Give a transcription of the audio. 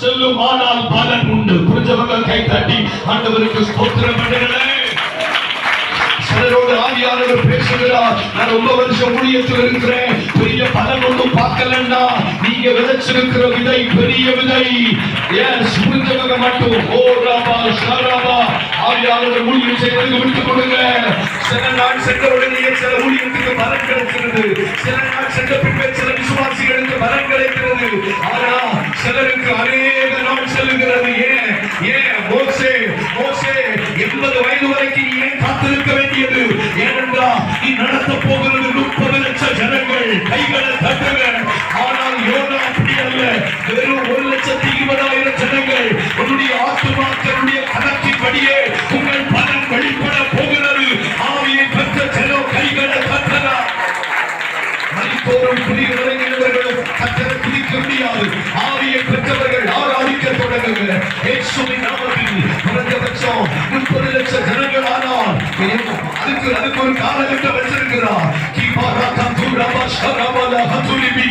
செல்லும், ஆனால் பலன் உண்டு. புரிஞ்சவங்க கை தட்டி ஆண்டவருக்கு ஸ்தோத்திரம் பண்ணுங்களே. சிலரோடு ஆவியானவர் பேசுகிறார், நான் ரொம்ப வருஷம் ஊழியத்தில் இருக்கிறேன், பெரிய பலன் ஒன்றும் பார்க்கலன்னா நீங்க விதைச்சிருக்கிற விதை பெரிய விதை. புரிஞ்சவங்க மட்டும் ஓ ராபா ஷராபா ஆவியானவர் ஊழியம் செய்வதற்கு விட்டுக் கொடுங்க. சில நாள் சென்ற உடனே சில ஊழியத்துக்கு பலன் கிடைக்கிறது, சில நாள் சென்ற பின்பே சில விசுவாசிகளுக்கு பலன் கிடைக்கிறது. ஆனா சிலருக்கு அநேக நாள் செல்லுகிறது. ஏன் மோசே 80 வயது வரைக்கும் நீ ஏன் காத்திருக்க வேண்டியது? ஏனென்றால் நீ நடத்த போகிறது 30 லட்சம் ஜனங்கள். கைகளை தட்டுங்க. ஆனால் யோனா அப்படி அல்ல, வெறும் 1,20,000 ஜனங்கள். உன்னுடைய ஆத்துமாக்களுடைய கணக்கின்படியே உங்கள் பலன் வெளிப்பட போகிறது. ஆவியை பெற்ற ஜனம் கைகளை தட்டலாம். மணிப்போரும் புலிகளும் கத்தரை பிடிக்க முடியாது. ஆவியை பெற்றவர்கள் ஆராதிக்க தொடங்குங்க. இயேசுவின் நாமத்தில் குறைந்தபட்சம் 30 லட்சம் ஜனங்கள். ஆனால் அதுக்கு ஒரு காலகட்டம் வச்சிருக்கிறார். கிபாரா கந்துரா ஷரவலா ஹதுலிபி